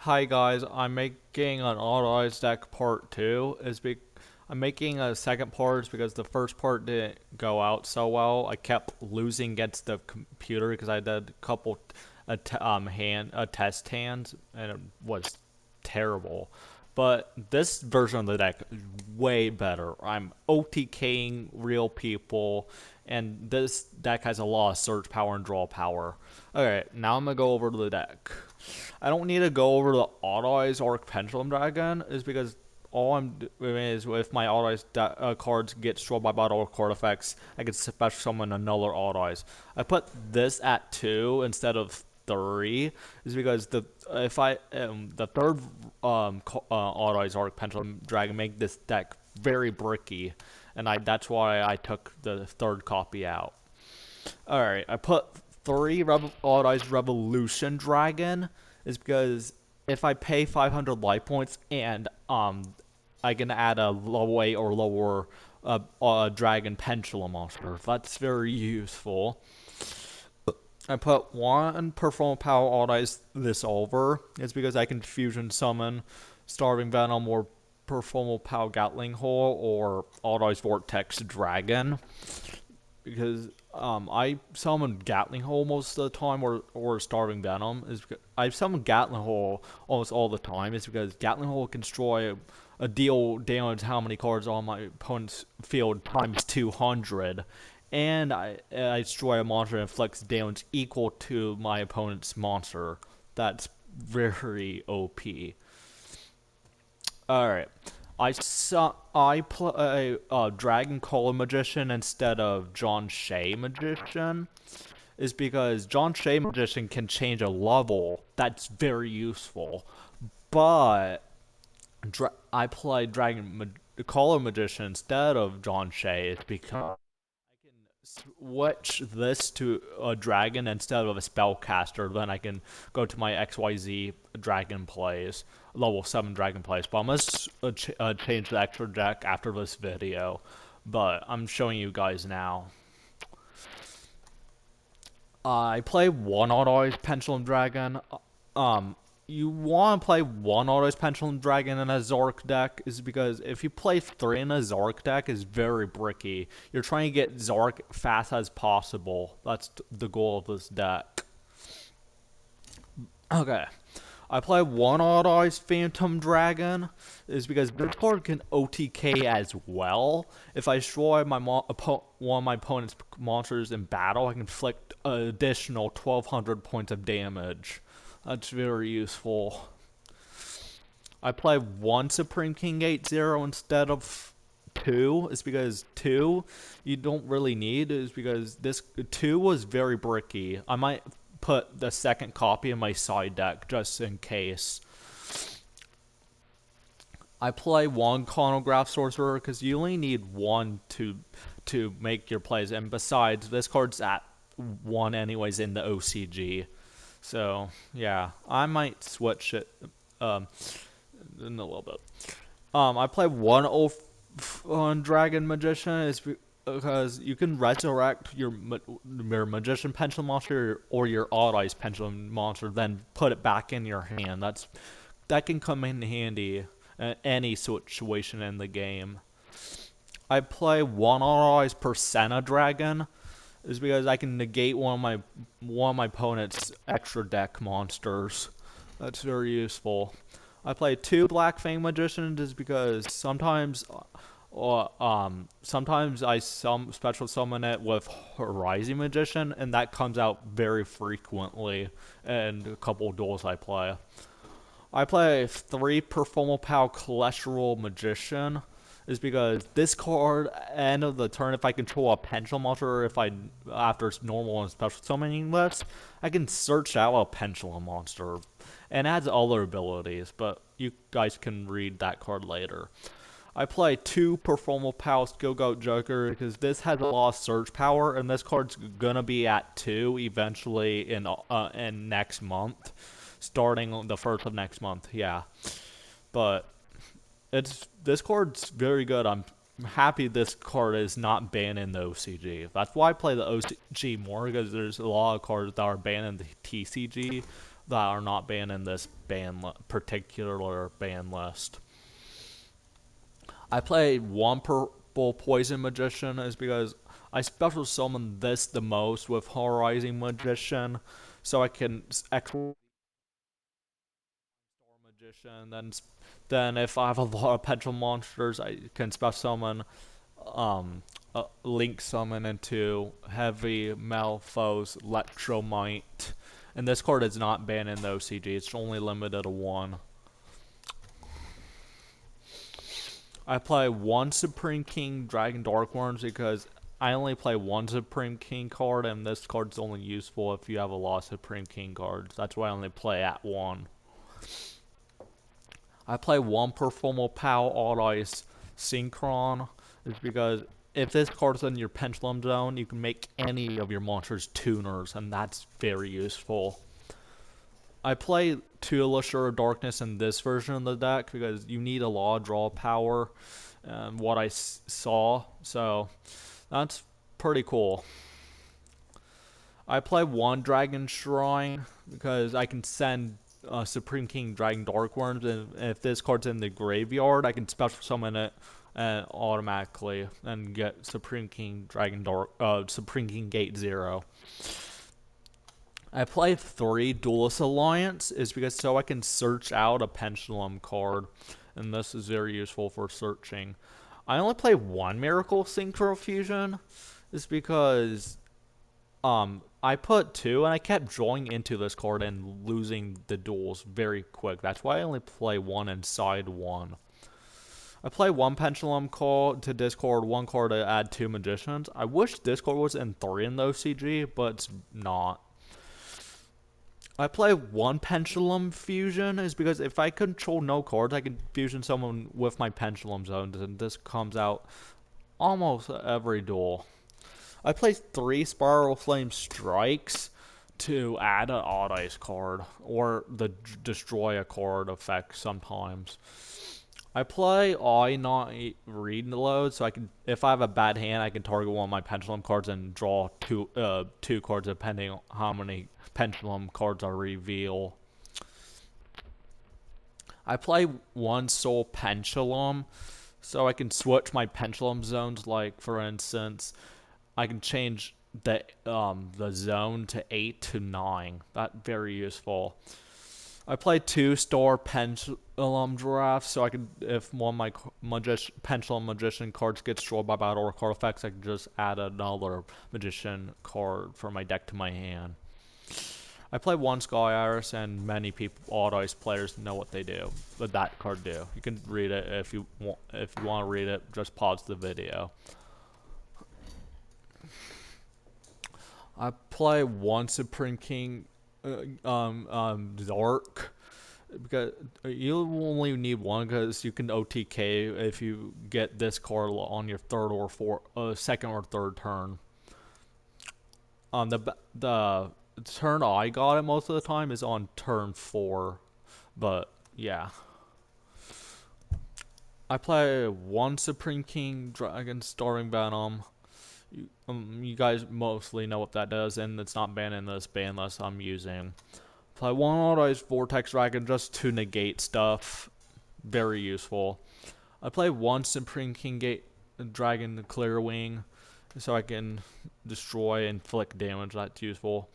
Hi guys, I'm making an Auto deck part 2. I'm making a second part because the first part didn't go out so well. I kept losing against the computer because I did a couple test hands and it was terrible. But this version of the deck is way better. I'm OTKing real people, and this deck has a lot of search power and draw power. Alright, now I'm gonna go over to the deck. I don't need to go over the Auto-Eyes Arc Pendulum Dragon, is because all I'm doing is if my Auto-Eyes cards get destroyed by battle or card effects, I can special summon another Auto-Eyes. I put this at 2 instead of 3 is because the third Auto-Eyes Arc Pendulum Dragon make this deck very bricky, and that's why I took the third copy out. Alright, I put 3 Auto-Eyes Revolution Dragon is because if I pay 500 life points and I can add a low 8 or lower Dragon Pendulum monster. That's very useful. I put 1 Performance Power Auto-Eyes this over. It's because I can fusion summon Starving Venom or Performance Power Gatling Hole or Auto-Eyes Vortex Dragon. Because I summon Gatling Hole most of the time, or Starving Venom. I summon Gatling Hole almost all the time. Is because Gatling Hole can destroy a deal damage how many cards on my opponent's field times 200, and I destroy a monster and inflicts damage equal to my opponent's monster. That's very OP. Alright. I play Dragon Cola Magician instead of John Shea Magician is because John Shea Magician can change a level. That's very useful. But I play Cola Magician instead of John Shea is because I can switch this to a dragon instead of a spellcaster. Then I can go to my XYZ dragon plays, level 7 dragon plays. But I must change the extra deck after this video. But I'm showing you guys now. I play one Auto-Eyes Pendulum Dragon. You want to play one Auto-Eyes Pendulum Dragon in a Zork deck is because if you play 3 in a Zork deck, is very bricky. You're trying to get Zork fast as possible. That's the goal of this deck. Okay. I play one Auto-Eyes Phantom Dragon is because this card can OTK as well. If I destroy one of my opponent's monsters in battle, I can inflict an additional 1200 points of damage. That's very useful. I play 1 Supreme King 8-0 instead of 2. It's because 2 you don't really need. Is because this 2 was very bricky. I might put the second copy in my side deck just in case. I play 1 Chronograph Sorcerer because you only need 1 to make your plays, and besides, this card's at 1 anyways in the OCG. So yeah, I might switch it in a little bit. I play 1 on Dragon Magician is because you can resurrect your Magician Pendulum monster or your Auto-Eyes Pendulum monster, then put it back in your hand. That can come in handy in any situation in the game. I play 1 Auto-Eyes Persona Dragon is because I can negate one of my opponent's extra deck monsters. That's very useful. I play 2 Black Fang Magicians is because sometimes I special summon it with Horizon Magician, and that comes out very frequently in a couple of duels I play. I play 3 Performal Pow Cholesterol Magician is because this card, end of the turn, if I control a pendulum monster, or after normal and special summoning list, I can search out a pendulum monster, and adds other abilities, but you guys can read that card later. I play 2 Performal Pals Go-Go Joker because this has a lot of search power, and this card's gonna be at 2 eventually in next month, starting on the 1st of next month. Yeah, but this card's very good. I'm happy this card is not banned in the OCG. That's why I play the OCG more, because there's a lot of cards that are banned in the TCG. that are not banned in this particular ban list. I play one purple poison magician is because I special summon this the most with Horizon Magician, so I can extra magician. Then if I have a lot of petrol monsters, I can special summon link summon into Heavy Malphos Electromite. And this card is not banned in the OCG, it's only limited to one. I play one Supreme King Dragon Dark Worms because I only play one Supreme King card, and this card's only useful if you have a lot of Supreme King cards. That's why I only play at one. I play one Performal Pow Odd Ice Synchron is because if this card's in your Pendulum Zone, you can make any of your monsters tuners, and that's very useful. I play two Illustrar of Darkness in this version of the deck because you need a lot of draw power, what I saw, so that's pretty cool. I play one Dragon Shrine because I can send Supreme King Dragon Dark Worms, and if this card's in the graveyard, I can special summon it automatically and get Supreme King Supreme King Gate 0. I play 3 Duelist Alliance is because so I can search out a Pendulum card, and this is very useful for searching. I only play one Miracle Synchro Fusion is because I put 2 and I kept drawing into this card and losing the duels very quick. That's why I only play 1 inside 1. I play one Pendulum call to discard 1 card to add 2 Magicians. I wish this card was in 3 in the OCG, but it's not. I play one Pendulum Fusion is because if I control no cards, I can fusion someone with my Pendulum Zones, and this comes out almost every duel. I play 3 Spiral Flame Strikes to add an Odd Ice card, or the Destroy a card effect sometimes. I play I not read load, so I can, if I have a bad hand, I can target one of my Pendulum cards and draw two cards depending on how many Pendulum cards I reveal. I play one Soul Pendulum, so I can switch my Pendulum zones. Like for instance, I can change the zone to 8 to 9. That's very useful. I play 2-star Pendulum Giraffe, so I can, if one of my Pendulum Magician cards gets destroyed by battle or card effects, I can just add another Magician card from my deck to my hand. I play one Sky Iris, and many people, Odd Ice players, know what they do, what that card do. You can read it if you want. If you want to read it, just pause the video. I play one Supreme King Dark because you only need one because you can OTK if you get this card on your second or third turn. The turn I got it most of the time is on turn 4, but yeah. I play one Supreme King Dragon Starring Venom. You guys mostly know what that does, and it's not banned in this ban list I'm using. Play one Odd Ice Vortex Dragon just to negate stuff. Very useful. I play one Supreme King Gate Dragon Clear Wing, so I can destroy and inflict damage. That's useful.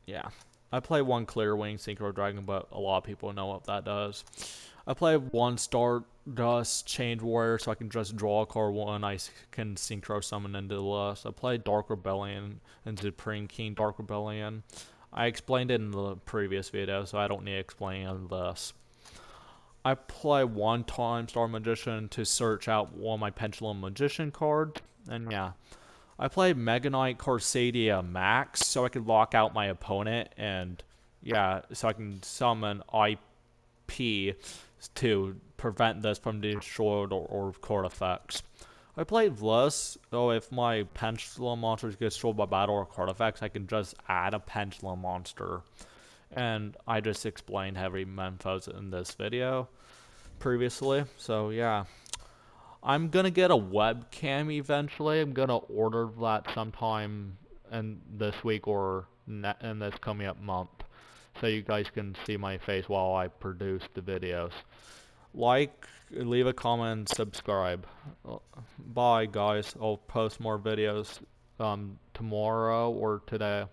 Yeah. I play one Clear Wing Synchro Dragon, but a lot of people know what that does. I play one Stardust Change Warrior, so I can just draw a card one. I can Synchro Summon into the list. I play Dark Rebellion and Supreme King Dark Rebellion. I explained it in the previous video, so I don't need to explain this. I play one Time Star Magician to search out one of my Pendulum Magician cards, and yeah. I play Mega Knight Corsadia Max, so I can lock out my opponent, and yeah, so I can summon IP to prevent this from being destroyed or card effects. I played less, though if my Pendulum monsters get destroyed by battle or card effects, I can just add a Pendulum monster. And I just explained Heavy Malphos in this video previously, so yeah. I'm gonna get a webcam eventually. I'm gonna order that sometime in this week or in this coming up month. so you guys can see my face while I produce the videos. Like, leave a comment, subscribe. Bye guys. I'll post more videos tomorrow or today.